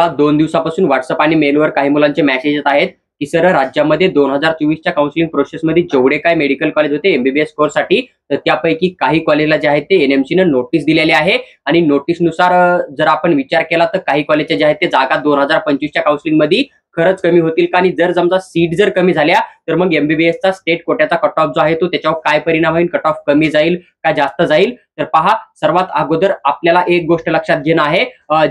बघा 2 दिवसापासून WhatsApp आणि मेलवर काही मुलांचे मेसेज येत आहेत की सर राज्यामध्ये 2024च्या काउन्सिलिंग प्रोसेसमध्ये जेवढे काय मेडिकल कॉलेज होते एमबीबीएस कोर्ससाठी तर त्यापैकी काही कॉलेजला जे आहेत ते एनएमसी ने नोटीस दिलेली आहे आणि नोटीसनुसार जर आपण विचार केला तर काही कॉलेजच्या जे आहेत ते जागा 2025च्या काउन्सिलिंग मध्ये खरंच कमी होतील का आणि जर समजा सीट जर कमी झाल्या तर मग एमबीबीएसचा स्टेट कोट्याचा कट ऑफ जो आहे तो त्याच्यावर काय परिणाम होईल, कट ऑफ कमी जाईल का जास्त जाईल. तर पहा, सर्वात अगोदर आपल्याला एक गोष्ट लक्षात घेणं आहे,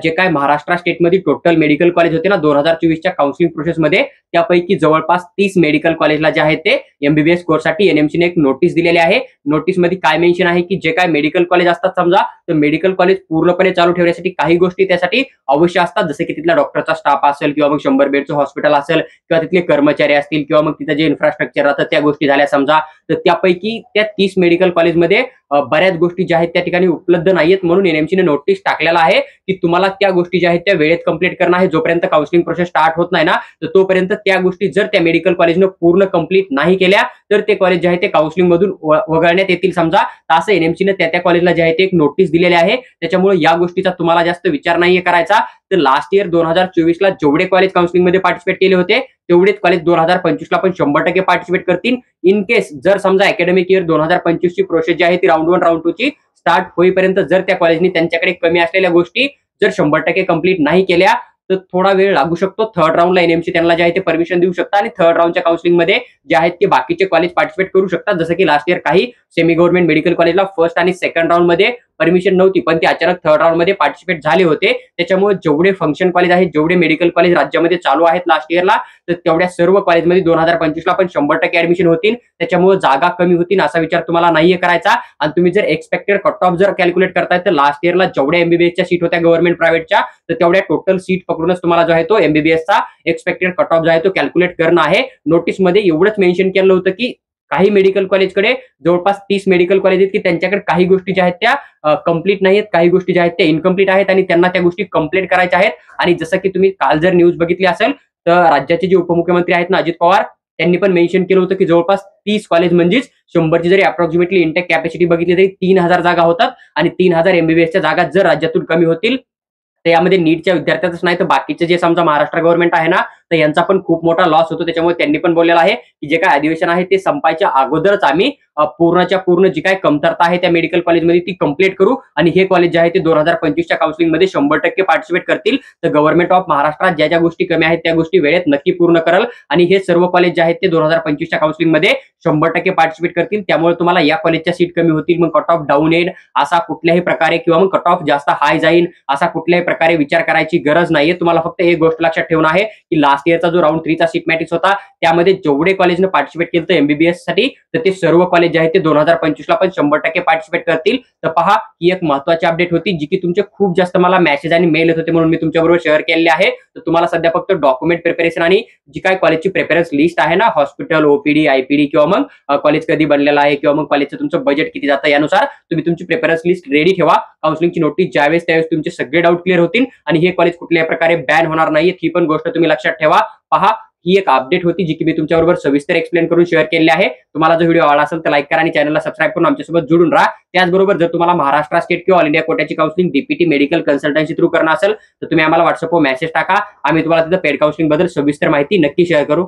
जे काय महाराष्ट्र स्टेटमध्ये टोटल मेडिकल कॉलेज होते ना 2024च्या काउन्सिलिंग प्रोसेसमध्ये त्यापैकी जवळपास 30 मेडिकल कॉलेजला जे आहे ते एमबीबीएस कोर्ससाठी एनएमसी ने एक नोटीस दिलेली आहे. नोटीस मध्ये काय मेन्शन आहे की जे काय मेडिकल कॉलेज असतात समजा तर मेडिकल कॉलेज पूर्णपणे चालू ठेवण्यासाठी काही गोष्टी त्यासाठी अवश्य असतात, जसे की तिथल्या डॉक्टरचा स्टाफ असेल किंवा मग 100 बेडचं हॉस्पिटल असेल किंवा तिथले कर्मचारी असतील किंवा मग तिथं जे इन्फ्रास्ट्रक्चर राहतं त्या गोष्टी झाल्या समजा. तर त्यापैकी त्या 30 मेडिकल कॉलेजमध्ये बऱ्याच गोष्टी ज्या आहेत त्या ठिकाणी उपलब्ध नाहीयेत, म्हणून एनएमसी ने नोटीस टाकलेला आहे की तुम्हाला त्या गोष्टी ज्या आहेत त्या वेळेत कंप्लीट करणं आहे. जोपर्यंत काउन्सिलिंग प्रोसेस स्टार्ट होत नाही ना तर तोपर्यंत त्या गोष्टी जर त्या मेडिकल कॉलेजनं पूर्ण कंप्लीट नाही केल्या तर ते कॉलेज जे आहे ते काउन्सिलिंग मधून वगळण्यात येतील समजा. तर असं एनएमसी ने त्या कॉलेजला जे आहे ते एक नोटीस दिलेली आहे. त्याच्यामुळे या गोष्टीचा तुम्हाला जास्त विचार नाहीये करायचा. तर लास्ट इयर 2024ला जेवढे कॉलेज काउन्सिलिंग मध्ये पार्टिसिपेट केले होते तेवढेच कॉलेज 2025ला पण 100% पार्टिसिपेट करतील. इन केस जर समजा अकॅडमिक इयर 2025ची प्रोसेस जी आहे ती राऊंड 1 राऊंड 2 ची स्टार्ट होईपर्यंत जर त्या कॉलेजनी त्यांच्याकडे कमी असलेल्या गोष्टी जर 100% कंप्लीट नाही केल्या तर थोडा वेळ लागू शकतो. थर्ड राऊंडला एनएमसी त्यांना जे आहे ते परमिशन देऊ शकता आणि थर्ड राऊंडच्या काउन्सिलिंग मध्ये जे आहेत ते बाकीचे कॉलेज पार्टिसिपेट करू शकतात. जसं की लास्ट इयर काही सेमी गव्हर्नमेंट मेडिकल कॉलेजला फर्स्ट आणि सेकंड राऊंड मध्ये परमिशन नव्हती पण ते अचानक थर्ड राऊंड मध्ये पार्टिसिपेट झाले होते. त्याच्यामुळे जेवढे फंक्शन कॉलेज आहेत, जेवढे मेडिकल कॉलेज राज्यामध्ये चालू आहेत लास्ट इयरला तर तेवढ्या सर्व कॉलेजमध्ये 2025ला पण 100% ऍडमिशन होतील. त्याच्यामुळे जागा कमी होतील असा विचार तुम्हाला नाहीये करायचा. आणि तुम्ही जर एक्सपेक्टेड कट ऑफ जर कॅल्क्युलेट करताय तर लास्ट इयरला जेवढ्या एमबीबीएसच्या सीट होत्या गव्हर्नमेंट प्रायव्हेटच्या तर तेवढ्या टोटल सीट पकडूनच तुम्हाला जो आहे तो एमबीबीएसचा एक्सपेक्टेड कट ऑफ जो आहे तो कॅल्क्युलेट करणं आहे. नोटीस मध्ये एवढंच मेन्शन केलं होतं की काही मेडिकल कॉलेजकडे जवळपास 30 मेडिकल कॉलेज आहेत की त्यांच्याकडे काही गोष्टी ज्या आहेत त्या कंप्लीट नाही आहेत, काही गोष्टी ज्या आहेत त्या इनकम्प्लीट आहेत आणि त्यांना त्या गोष्टी कंप्लीट करायच्या आहेत. आणि जसं की तुम्ही काल जर न्यूज बघितली असेल तर राज्याचे जे उपमुख्यमंत्री आहेत ना अजित पवार त्यांनी पण मेन्शन केलं होतं की जवळपास 30 कॉलेज म्हणजेच 100ची जरी अप्रॉक्सिमेटली इंटेक कॅपॅसिटी बघितली तरी 3000 जागा होतात आणि 3000 एमबीबीएसच्या जागा जर राज्यातून कमी होतील तर यामध्ये नीटच्या विद्यार्थ्यांच नाही तर बाकीचे जे समजा महाराष्ट्र गव्हर्नमेंट आहे ना तर यांचा पण खूप मोठा लॉस होतो. त्याच्यामुळे त्यांनी पण बोललेलं आहे की जे काय अधिवेशन आहे ते संपायच्या अगोदरच आम्ही पूर्णच्या पूर्ण जी काय कमतरता आहे त्या मेडिकल कॉलेजमध्ये ती कंप्लीट करू आणि हे कॉलेज जे आहे ते 2025च्या काउन्सिलिंग मध्ये 100% पार्टिसिपेट करतील. तर गव्हर्नमेंट ऑफ महाराष्ट्रात ज्या ज्या गोष्टी कमी आहेत त्या गोष्टी वेळेत नक्की पूर्ण करेल आणि हे सर्व कॉलेज जे आहेत ते 2025च्या काउन्सिलिंग मध्ये 100% पार्टिसिपेट करतील. त्यामुळे तुम्हाला या कॉलेजच्या सीट कमी होतील मग कट ऑफ डाऊन येईल असा कुठल्याही प्रकारे किंवा मग कट ऑफ जास्त हाय जाईल असा कुठल्याही प्रकारे विचार करायची गरज नाहीये. तुम्हाला फक्त एक गोष्ट लक्षात ठेवणं आहे की लास्ट इयरचा जो राऊंड 3चा सीट मॅट्रिक्स होता त्यामध्ये जेवढे कॉलेजने पार्टिसिपेट केलं तर एमबीबीएस साठी तर ते सर्व कॉलेज जे आहेत ते 2025ला पण 100% पार्टिसिपेट करतील. तर पहा, ही एक महत्त्वाची अपडेट होती जी की तुमचे खूप जास्त मला मेसेज आणि मेल येत होते म्हणून मी तुमच्याबरोबर शेअर केलेले आहे. तर तुम्हाला सध्या फक्त डॉक्युमेंट प्रिपरेशन आणि जी काय कॉलेजची प्रिफरन्स लिस्ट आहे ना हॉस्पिटल, ओपीडी, आयपीडी किंवा मग कॉलेज कधी बनलेला आहे किंवा मग कॉलेजचं तुमचं बजेट किती जातं यानुसार तुम्ही तुमची प्रिफरन्स लिस्ट रेडी ठेवा. काउन्सिलिंगची नोटीस ज्यावेळेस त्यावेळेस तुमचे सगळे डाऊट क्लिअर होतील आणि हे कॉलेज कुठल्याही प्रकारे बॅन होणार नाहीये ही पण गोष्ट तुम्ही लक्षात ठेवा. पहा, ही एक अपडेट होती जी की मी तुमच्याबरोबर सविस्तर एक्सप्लेन करून शेअर केली आहे. तुम्हाला जो व्हिडिओ आवडला असेल तर लाईक करा आणि चॅनलला सबस्क्राईब करून आमच्यासोबत जोडून राहा. त्याचबरोबर जर तुम्हाला महाराष्ट्र स्टेट किंवा ऑल इंडिया कोट्याची counselling DPT medical consultancy through करणं असेल तर तुम्ही आम्हाला व्हॉट्सअपवर मेसेज टाका. आम्ही तुम्हाला तिथं पेड काउन्सिलिंग बद्दल सविस्तर माहिती नक्की शेअर करू.